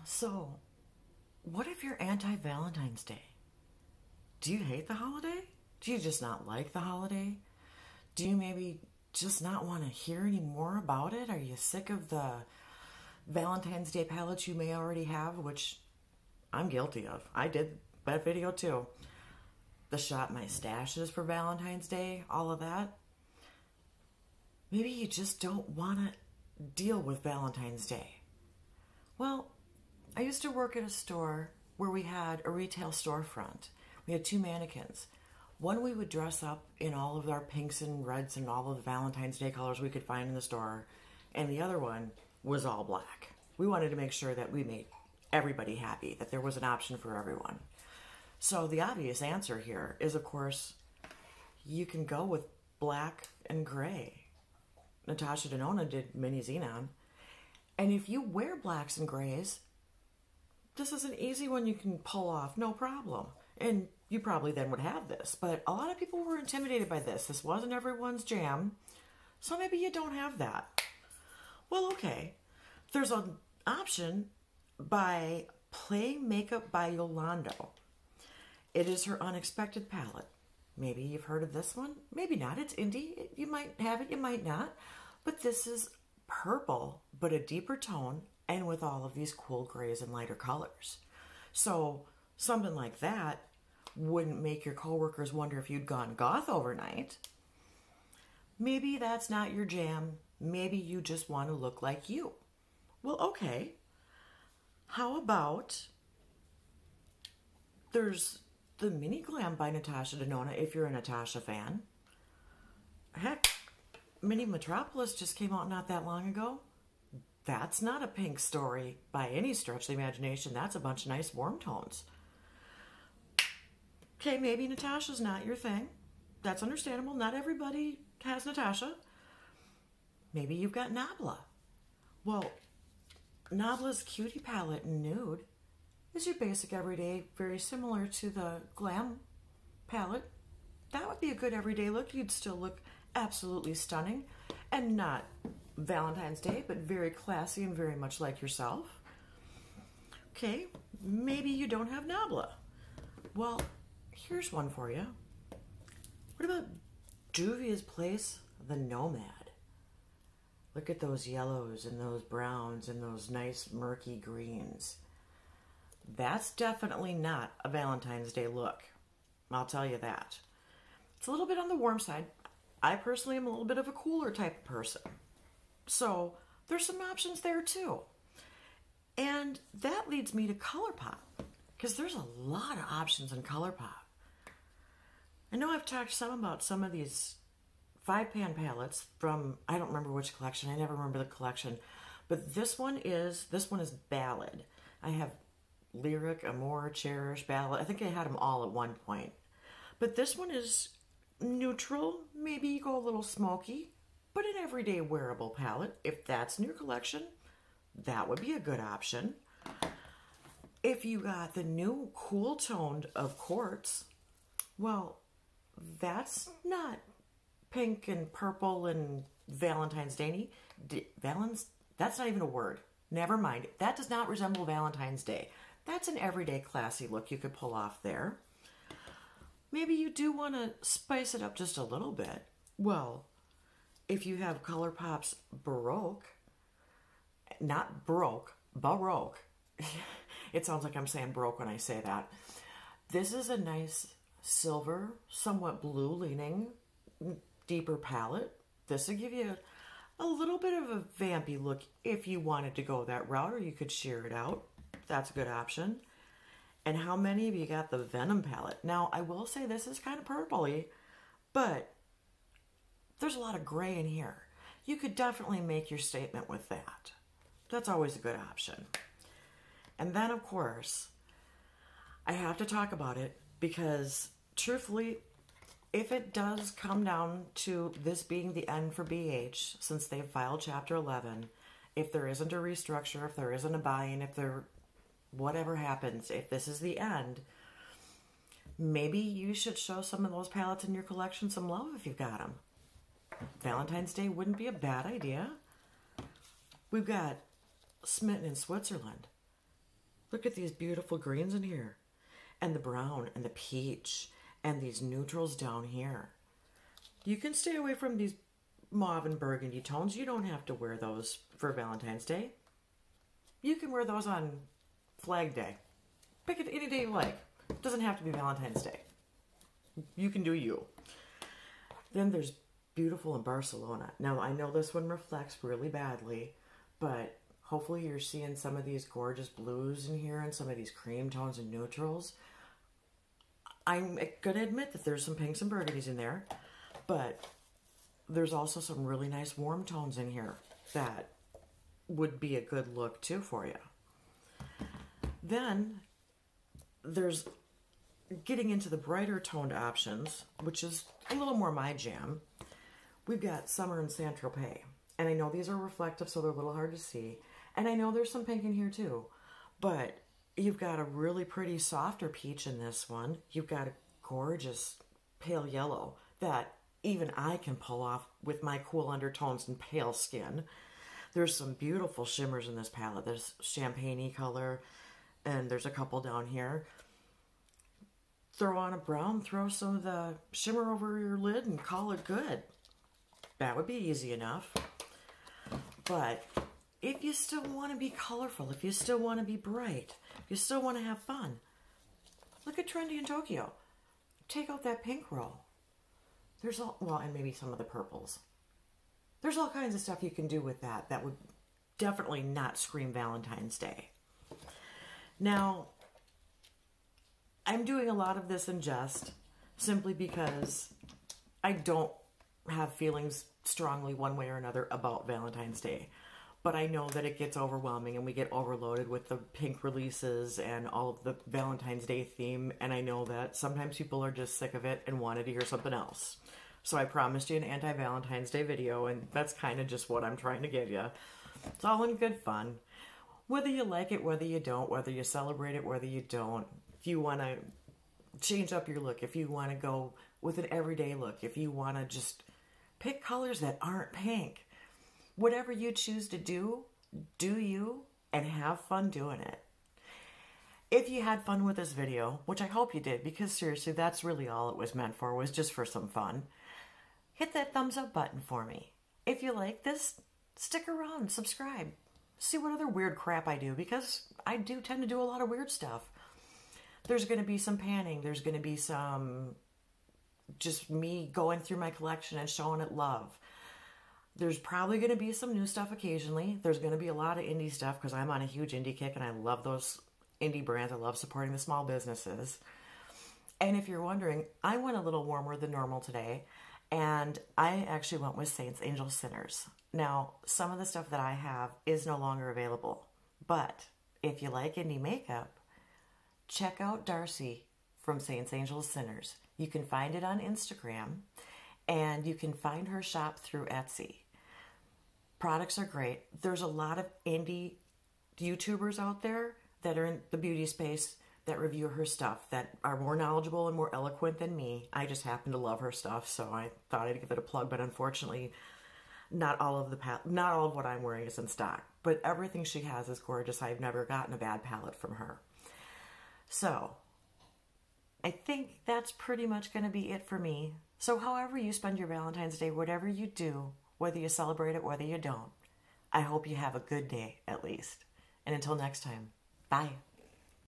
So, what if you're anti-Valentine's Day? Do you hate the holiday? Do you just not like the holiday? Do you maybe just not want to hear any more about it? Are you sick of the Valentine's Day palettes you may already have, which I'm guilty of? I did that video too. The shop my stashes for Valentine's Day, all of that. Maybe you just don't want to deal with Valentine's Day. Well, I used to work at a store where we had a retail storefront. We had two mannequins. One we would dress up in all of our pinks and reds and all of the Valentine's Day colors we could find in the store. And the other one was all black. We wanted to make sure that we made everybody happy, that there was an option for everyone. So the obvious answer here is, of course, you can go with black and gray. Natasha Denona did Mini Xenon. And if you wear blacks and grays, this is an easy one you can pull off, no problem. And you probably then would have this. But a lot of people were intimidated by this. This wasn't everyone's jam. So maybe you don't have that. Well, okay. There's an option by Play Makeup by Yolando. It is her Unexpected palette. Maybe you've heard of this one. Maybe not. It's indie. You might have it. You might not. But this is purple, but a deeper tone, and with all of these cool grays and lighter colors. So something like that wouldn't make your coworkers wonder if you'd gone goth overnight. Maybe that's not your jam. Maybe you just want to look like you. Well, okay. How about there's the Mini Glam by Natasha Denona, if you're a Natasha fan. Heck, Mini Metropolis just came out not that long ago. That's not a pink story by any stretch of the imagination. That's a bunch of nice warm tones. Okay, maybe Natasha's not your thing. That's understandable. Not everybody has Natasha. Maybe you've got Nabla. Well, Nabla's Cutie palette in nude is your basic everyday, very similar to the Glam palette. That would be a good everyday look. You'd still look absolutely stunning and not Valentine's Day, but very classy and very much like yourself. Okay, maybe you don't have Nabla. Well, here's one for you. What about Juvia's Place, the Nomad? Look at those yellows and those browns and those nice murky greens. That's definitely not a Valentine's Day look. I'll tell you that. It's a little bit on the warm side. I personally am a little bit of a cooler type of person. So there's some options there too. And that leads me to ColourPop, because there's a lot of options in ColourPop. I know I've talked some about some of these 5-pan palettes from, I don't remember which collection. I never remember the collection. But this one is Ballad. I have Lyric, Amour, Cherish, Ballad. I think I had them all at one point. But this one is neutral. Maybe you go a little smoky, but an everyday wearable palette. If that's in your collection, that would be a good option. If you got the new cool toned of Quartz, well, that's not pink and purple and Valentine's Day. That's not even a word. Never mind. That does not resemble Valentine's Day. That's an everyday classy look you could pull off there. Maybe you do want to spice it up just a little bit. Well, if you have ColourPop's Baroque, not Baroque, Baroque. It sounds like I'm saying Baroque when I say that. This is a nice silver, somewhat blue-leaning, deeper palette. This will give you a little bit of a vampy look if you wanted to go that route, or you could sheer it out. That's a good option. And how many of you got the VENOM palette? Now, I will say this is kind of purpley, but there's a lot of gray in here. You could definitely make your statement with that. That's always a good option. And then, of course, I have to talk about it because, truthfully, if it does come down to this being the end for BH, since they've filed Chapter 11, if there isn't a restructure, if there isn't a buy-in, if there, whatever happens, if this is the end, maybe you should show some of those palettes in your collection some love if you've got them. Valentine's Day wouldn't be a bad idea. We've got Smitten in Switzerland. Look at these beautiful greens in here. And the brown and the peach and these neutrals down here. You can stay away from these mauve and burgundy tones. You don't have to wear those for Valentine's Day. You can wear those on Flag Day. Pick it any day you like. It doesn't have to be Valentine's Day. You can do you. Then there's beautiful in Barcelona. Now, I know this one reflects really badly, but hopefully you're seeing some of these gorgeous blues in here and some of these cream tones and neutrals. I'm going to admit that there's some pinks and burgundies in there, but there's also some really nice warm tones in here that would be a good look too for you. Then there's getting into the brighter toned options, which is a little more my jam. We've got Summer and Saint-Tropez. And I know these are reflective, so they're a little hard to see. And I know there's some pink in here too. But you've got a really pretty softer peach in this one. You've got a gorgeous pale yellow that even I can pull off with my cool undertones and pale skin. There's some beautiful shimmers in this palette. There's champagne-y color, and there's a couple down here. Throw on a brown, throw some of the shimmer over your lid and call it good. That would be easy enough. But if you still want to be colorful, if you still want to be bright, if you still want to have fun, look at Trendy in Tokyo. Take out that pink roll. There's all, well, and maybe some of the purples. There's all kinds of stuff you can do with that that would definitely not scream Valentine's Day. Now, I'm doing a lot of this in jest simply because I don't have feelings strongly one way or another about Valentine's Day. But I know that it gets overwhelming and we get overloaded with the pink releases and all of the Valentine's Day theme. And I know that sometimes people are just sick of it and wanted to hear something else. So I promised you an anti-Valentine's Day video, and that's kind of just what I'm trying to give you. It's all in good fun. Whether you like it, whether you don't, whether you celebrate it, whether you don't. If you want to change up your look, if you want to go with an everyday look, if you want to just pick colors that aren't pink. Whatever you choose to do you, and have fun doing it. If you had fun with this video, which I hope you did, because seriously, that's really all it was meant for, was just for some fun, hit that thumbs up button for me. If you like this, stick around, subscribe. See what other weird crap I do, because I do tend to do a lot of weird stuff. There's going to be some panning. There's going to be some just me going through my collection and showing it love. There's probably going to be some new stuff occasionally. There's going to be a lot of indie stuff because I'm on a huge indie kick and I love those indie brands. I love supporting the small businesses. And if you're wondering, I went a little warmer than normal today, and I actually went with Saints, Angels, Sinners. Now, some of the stuff that I have is no longer available, but if you like indie makeup, check out Darcy from Saints, Angels, Sinners. You can find it on Instagram, and you can find her shop through Etsy. Products are great. There's a lot of indie YouTubers out there that are in the beauty space that review her stuff, that are more knowledgeable and more eloquent than me. I just happen to love her stuff, so I thought I'd give it a plug, but unfortunately, not all of what I'm wearing is in stock, but everything she has is gorgeous. I've never gotten a bad palette from her. So, I think that's pretty much going to be it for me. So however you spend your Valentine's Day, whatever you do, whether you celebrate it, whether you don't, I hope you have a good day at least. And until next time, bye.